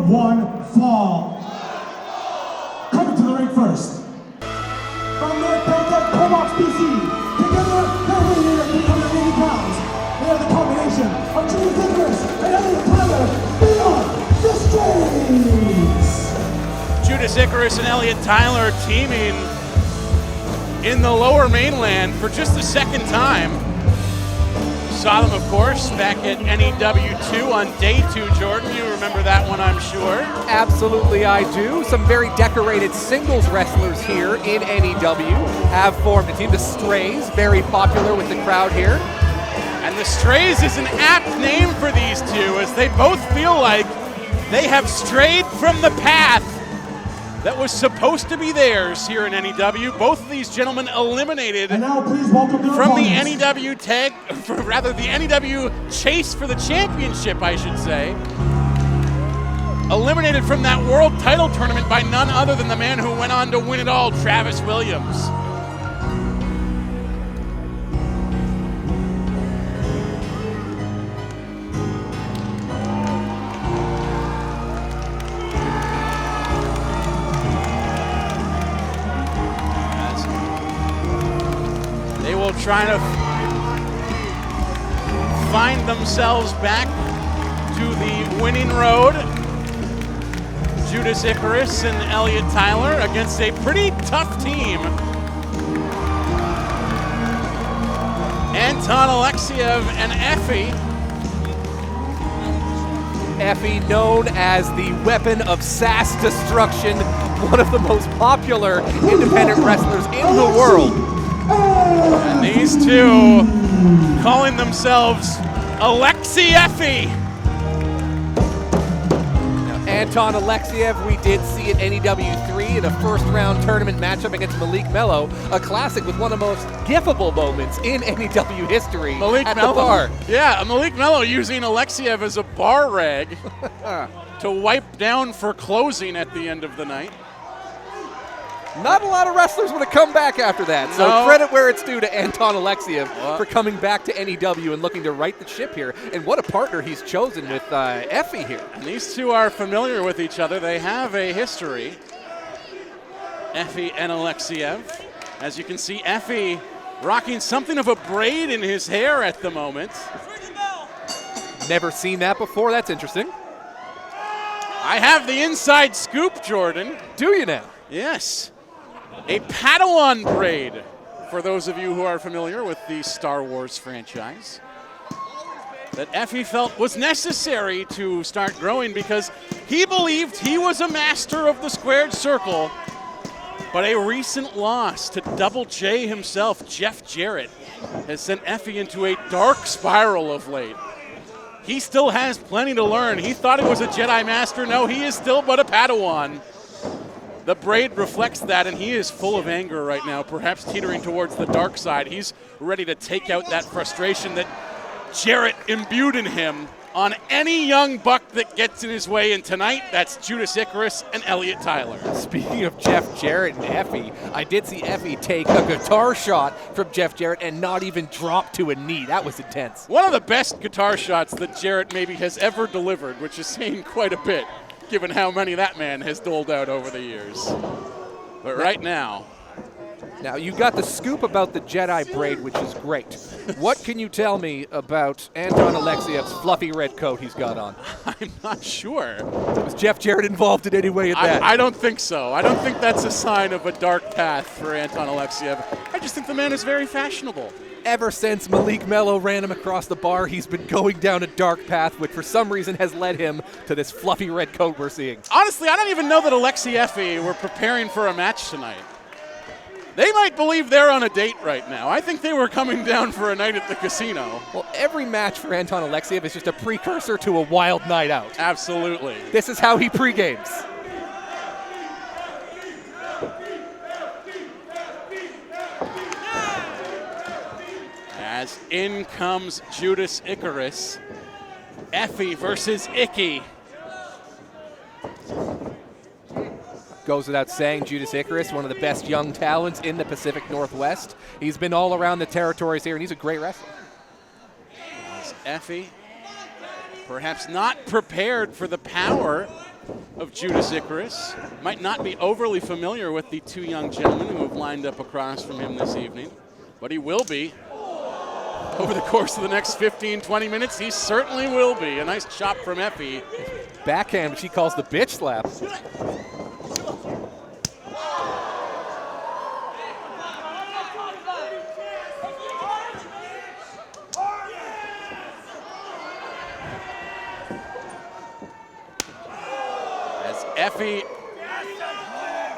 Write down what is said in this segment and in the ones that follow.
one fall. Coming to the ring first. From North Bangkok, Comox, BC. Together, they're weighing at 380 pounds. They are the combination of Judas Icarus and Elliot beyond the streets. Judas Icarus and Elliot Tyler teaming in the lower mainland for just the second time. Saw them, of course, back at NEW2 on day 2, Jordan. You remember that one, I'm sure. Absolutely, I do. Some very decorated singles wrestlers here in NEW have formed a team. The Strays, very popular with the crowd here. And the Strays is an apt name for these two, as they both feel like they have strayed from the path that was supposed to be theirs here in NEW. Both of these gentlemen eliminated And now please welcome their from the opponents. NEW the NEW chase for the championship, I should say. Eliminated from that world title tournament by none other than the man who went on to win it all, Travis Williams. They will try to find themselves back to the winning road. Judas Icarus and Elliot Tyler against a pretty tough team. Anton Alexiev and EFFY. EFFY, known as the weapon of sass destruction, one of the most popular independent wrestlers in the world. And these two calling themselves EFFY. Anton Alexiev, we did see at NEW3 in a first-round tournament matchup against Malik Mello, a classic with one of the most gifable moments in NEW history at the bar. Yeah, Malik Mello using Alexiev as a bar rag to wipe down for closing at the end of the night. Not a lot of wrestlers would have come back after that, so No. credit where it's due to Anton Alexiev for coming back to NEW and looking to right the ship here. And what a partner he's chosen with EFFY here. And these two are familiar with each other. They have a history, EFFY and Alexiev. As you can see, EFFY rocking something of a braid in his hair at the moment. Never seen that before. That's interesting. I have the inside scoop, Jordan. Do you now? Yes. A Padawan braid, for those of you who are familiar with the Star Wars franchise, that EFFY felt was necessary to start growing because he believed he was a master of the squared circle. But a recent loss to Double J himself, Jeff Jarrett, has sent EFFY into a dark spiral of late. He still has plenty to learn. He thought he was a Jedi Master. No, he is still but a Padawan. The braid reflects that, and he is full of anger right now, perhaps teetering towards the dark side. He's ready to take out that frustration that Jarrett imbued in him on any young buck that gets in his way, and tonight, that's Judas Icarus and Elliot Tyler. Speaking of Jeff Jarrett and EFFY, I did see EFFY take a guitar shot from Jeff Jarrett and not even drop to a knee. That was intense. One of the best guitar shots that Jarrett maybe has ever delivered, which is saying quite a bit, given how many that man has doled out over the years. But right now, you got the scoop about the Jedi braid, which is great. What can you tell me about Anton Alexiev's fluffy red coat he's got on? I'm not sure. Was Jeff Jarrett involved in any way in that? I don't think so. I don't think that's a sign of a dark path for Anton Alexiev. I just think the man is very fashionable. Ever since Malik Mello ran him across the bar, he's been going down a dark path, which for some reason has led him to this fluffy red coat we're seeing. Honestly, I don't even know that EFFY were preparing for a match tonight. They might believe they're on a date right now. I think they were coming down for a night at the casino. Well, every match for Anton Alexiev is just a precursor to a wild night out. Absolutely. This is how he pre-games. As in comes Judas Icarus. EFFY versus Icky. Goes without saying, Judas Icarus, one of the best young talents in the Pacific Northwest. He's been all around the territories here, and he's a great wrestler. As EFFY Perhaps not prepared for the power of Judas Icarus. Might not be overly familiar with the two young gentlemen who have lined up across from him this evening, but he will be. Over the course of the next 15, 20 minutes, he certainly will be. A nice chop from EFFY. Backhand, which he calls the bitch slap. EFFY,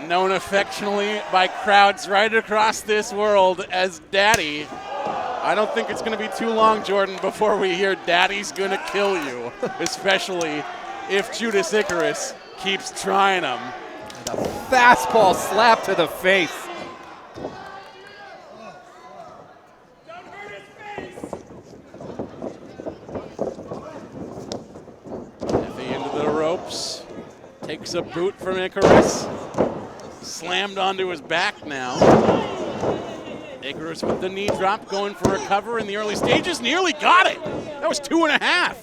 known affectionately by crowds right across this world as Daddy. I don't think it's going to be too long, Jordan, before we hear Daddy's going to kill you, especially if Judas Icarus keeps trying him. And a fastball slap to the face. EFFY into the ropes. Takes a boot from Icarus. Slammed onto his back now. Icarus with the knee drop, going for a cover in the early stages. Nearly got it. That was 2.5.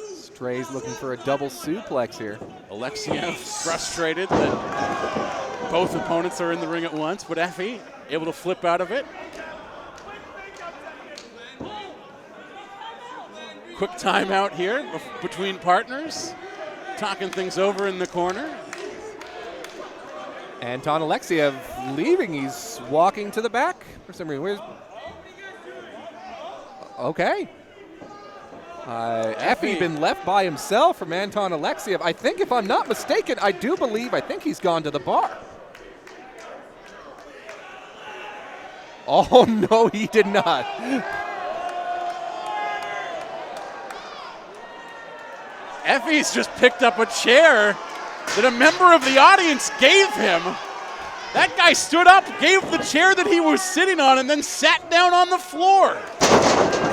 Stray's looking for a double suplex here. Alexiev frustrated that both opponents are in the ring at once, but EFFY able to flip out of it. Quick timeout here between partners, talking things over in the corner. Anton Alexiev leaving. He's walking to the back for some reason. Okay. EFFY been left by himself from Anton Alexiev. I think, if I'm not mistaken, I think he's gone to the bar. Oh, no, he did not. EFFY's just picked up a chair that a member of the audience gave him. That guy stood up, gave the chair that he was sitting on, and then sat down on the floor.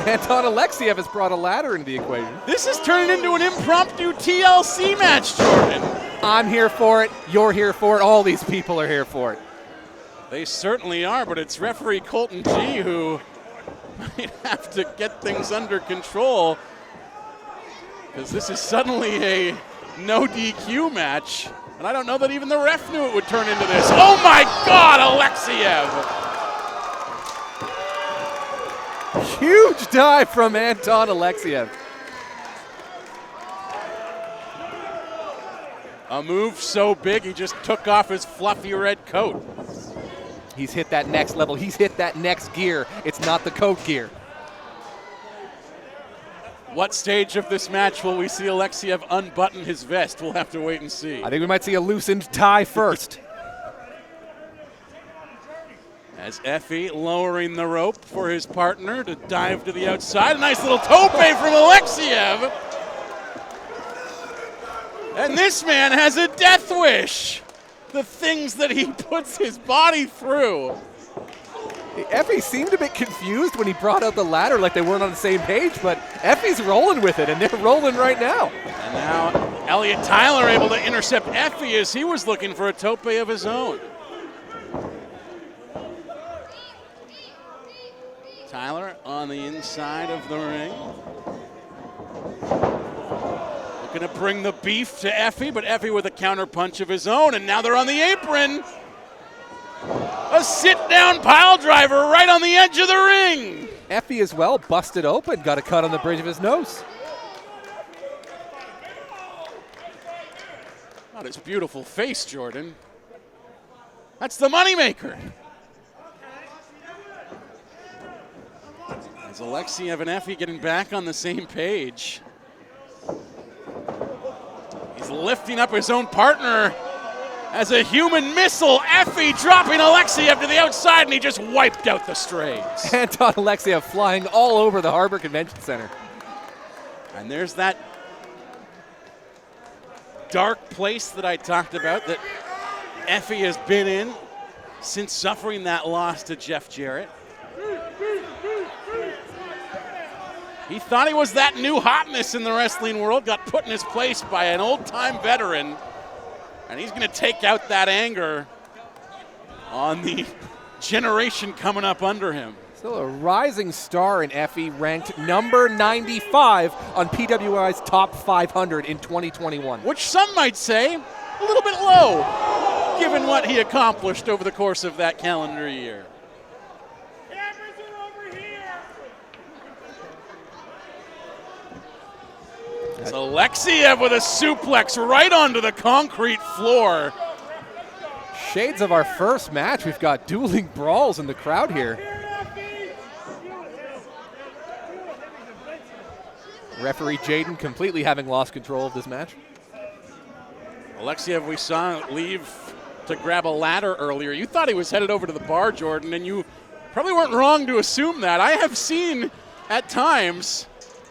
Anton Alexiev has brought a ladder into the equation. This is turning into an impromptu TLC match, Jordan. I'm here for it. You're here for it. All these people are here for it. They certainly are, but it's referee Colton G who might have to get things under control, because this is suddenly a no DQ match, and I don't know that even the ref knew it would turn into this. Oh my God, Alexiev! Huge dive from Anton Alexiev. A move so big he just took off his fluffy red coat. He's hit that next level. He's hit that next gear. It's not the coat gear. What stage of this match will we see Alexiev unbutton his vest? We'll have to wait and see. I think we might see a loosened tie first. As EFFY lowering the rope for his partner to dive to the outside. A nice little tope from Alexiev. And this man has a death wish. The things that he puts his body through. EFFY seemed a bit confused when he brought out the ladder, like they weren't on the same page, but EFFY's rolling with it, and they're rolling right now. And now Elliot Tyler able to intercept EFFY as he was looking for a tope of his own. Tyler on the inside of the ring. Looking to bring the beef to EFFY, but EFFY with a counter punch of his own, and now they're on the apron. A sit-down pile driver right on the edge of the ring. EFFY as well, busted open, got a cut on the bridge of his nose. Not his beautiful face, Jordan. That's the moneymaker. As Alexiev and EFFY getting back on the same page. He's lifting up his own partner as a human missile. EFFY dropping Alexiev to the outside, and he just wiped out the Strays. Anton Alexiev flying all over the Harbor Convention Center. And there's that dark place that I talked about that EFFY has been in since suffering that loss to Jeff Jarrett. He thought he was that new hotness in the wrestling world, got put in his place by an old-time veteran, and he's going to take out that anger on the generation coming up under him. Still a rising star in EFFY, ranked number 95 on PWI's top 500 in 2021. Which some might say a little bit low, given what he accomplished over the course of that calendar year. It's Alexiev with a suplex right onto the concrete floor. Shades of our first match. We've got dueling brawls in the crowd here. Referee Jaden completely having lost control of this match. Alexiev, we saw leave to grab a ladder earlier. You thought he was headed over to the bar, Jordan, and you probably weren't wrong to assume that. I have seen at times,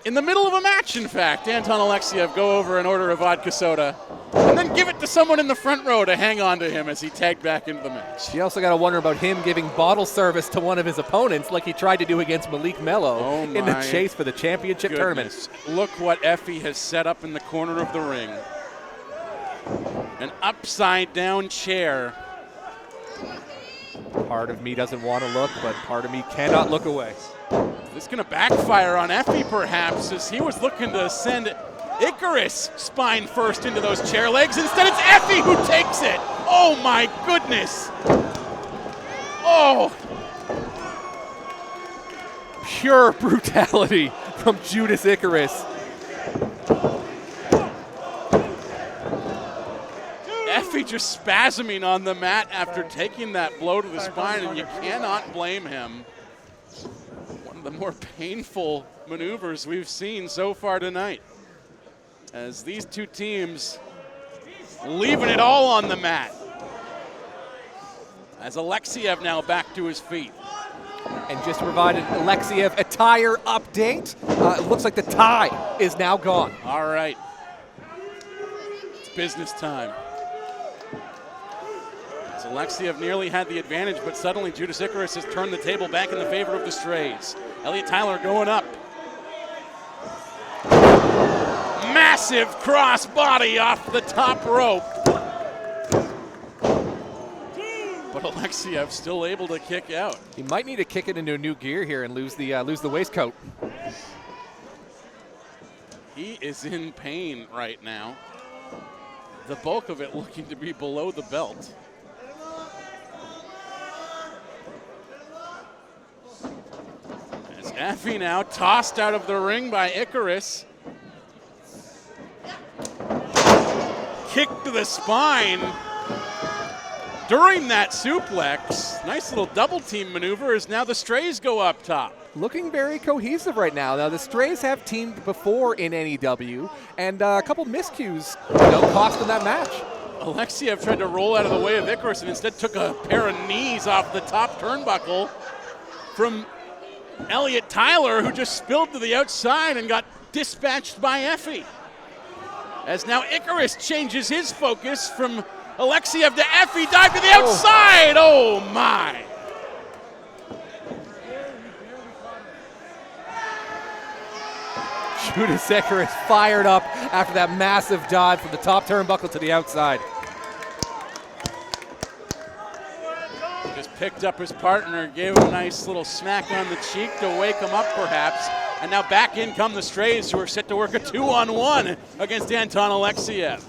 in the middle of a match, in fact, Anton Alexiev go over and order a vodka soda and then give it to someone in the front row to hang on to him as he tagged back into the match. You also got to wonder about him giving bottle service to one of his opponents like he tried to do against Malik Mello in the chase for the championship tournament. Look what EFFY has set up in the corner of the ring. An upside-down chair. Part of me doesn't want to look, but part of me cannot look away. This is going to backfire on EFFY, perhaps, as he was looking to send Icarus spine first into those chair legs. Instead, it's EFFY who takes it. Oh, my goodness. Oh. Pure brutality from Judas Icarus. EFFY just spasming on the mat after taking that blow to the spine, and you cannot blame him. One of the more painful maneuvers we've seen so far tonight, as these two teams leaving it all on the mat. As Alexiev now back to his feet. And just provided Alexiev a tire update. It looks like the tie is now gone. All right. It's business time. As Alexiev nearly had the advantage, but suddenly Judas Icarus has turned the table back in the favor of the Strays. Elliot Tyler going up. Massive crossbody off the top rope. But Alexiev still able to kick out. He might need to kick it into a new gear here and lose the waistcoat. He is in pain right now. The bulk of it looking to be below the belt. As EFFY now tossed out of the ring by Icarus. Kick to the spine during that suplex. Nice little double team maneuver as now the Strays go up top. Looking very cohesive right now. Now the Strays have teamed before in NEW, and a couple miscues cost them that match. Alexiev tried to roll out of the way of Icarus and instead took a pair of knees off the top turnbuckle from Elliot Tyler, who just spilled to the outside and got dispatched by EFFY. As now Icarus changes his focus from Alexiev to EFFY, dive to the outside. Oh my. Judas Icarus fired up after that massive dive from the top turnbuckle to the outside. Just picked up his partner, gave him a nice little smack on the cheek to wake him up perhaps. And now back in come the Strays, who are set to work a 2-on-1 against Anton Alexiev.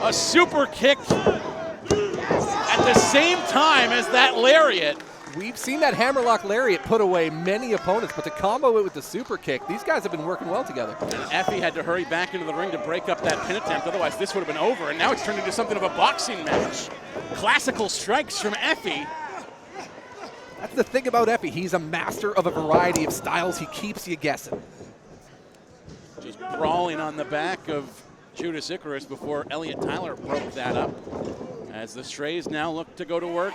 A super kick at the same time as that lariat. We've seen that hammerlock lariat put away many opponents, but to combo it with the super kick, these guys have been working well together. And EFFY had to hurry back into the ring to break up that pin attempt, otherwise this would have been over, and now it's turned into something of a boxing match. Classical strikes from EFFY. That's the thing about EFFY. He's a master of a variety of styles. He keeps you guessing. Just brawling on the back of Judas Icarus before Elliot Tyler broke that up. As the Strays now look to go to work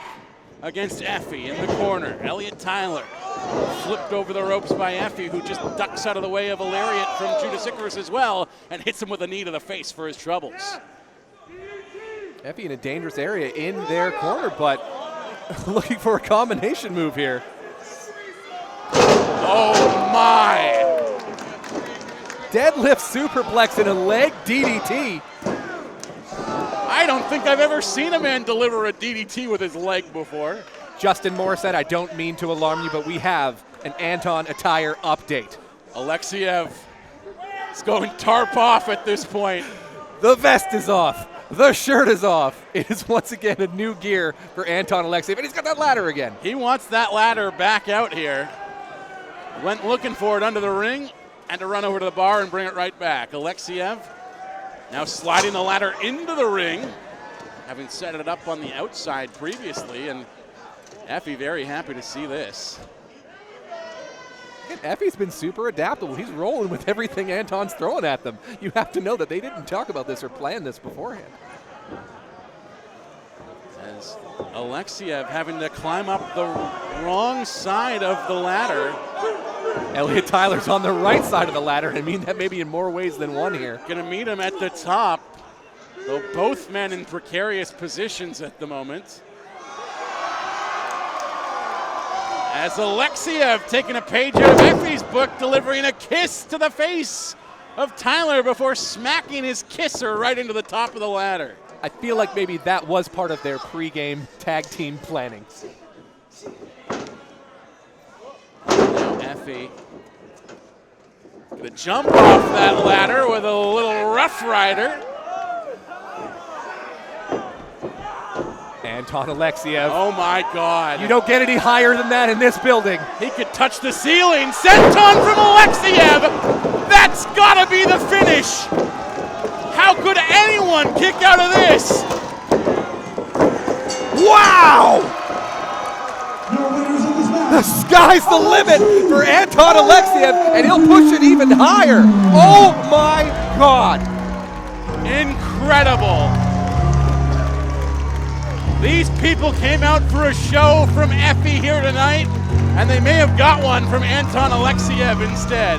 against EFFY in the corner. Elliot Tyler flipped over the ropes by EFFY, who just ducks out of the way of a lariat from Judas Icarus as well and hits him with a knee to the face for his troubles. EFFY in a dangerous area in their corner, but looking for a combination move here. Oh my! Deadlift superplex and a leg DDT. I I don't think I've ever seen a man deliver a DDT with his leg before. Justin Moore said, I don't mean to alarm you, but we have an Anton attire update. Alexiev is going tarp off at this point. The vest is off. The shirt is off. It is once again a new gear for Anton Alexiev, and he's got that ladder again. He wants that ladder back out here. Went looking for it under the ring, and to run over to the bar and bring it right back. Alexiev now sliding the ladder into the ring, having set it up on the outside previously, and EFFY very happy to see this. And EFFY's been super adaptable. He's rolling with everything Anton's throwing at them. You have to know that they didn't talk about this or plan this beforehand. As Alexiev having to climb up the wrong side of the ladder. Elliot Tyler's on the right side of the ladder, and I mean that maybe in more ways than one here. Gonna meet him at the top, though both men in precarious positions at the moment. As Alexiev taking a page out of EFFY's book, delivering a kiss to the face of Tyler before smacking his kisser right into the top of the ladder. I feel like maybe that was part of their pregame tag team planning. Now EFFY gonna jump off that ladder with a little Rough Rider. Anton Alexiev. Oh my God. You don't get any higher than that in this building. He could touch the ceiling. Senton from Alexiev. That's gotta be the finish. How could anyone kick out of this? Wow! Your winners of this The match. sky's the limit for Anton Alexiev, and he'll push it even higher. Oh my God. Incredible. These people came out for a show from EFFY here tonight, and they may have got one from Anton Alexiev instead.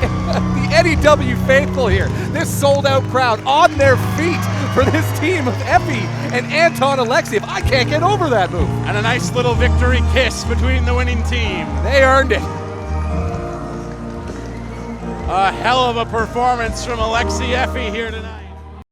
The Eddie W. faithful here, this sold-out crowd on their feet for this team of EFFY and Anton Alexiev. I can't get over that move. And a nice little victory kiss between the winning team. They earned it. A hell of a performance from Alexiev here tonight.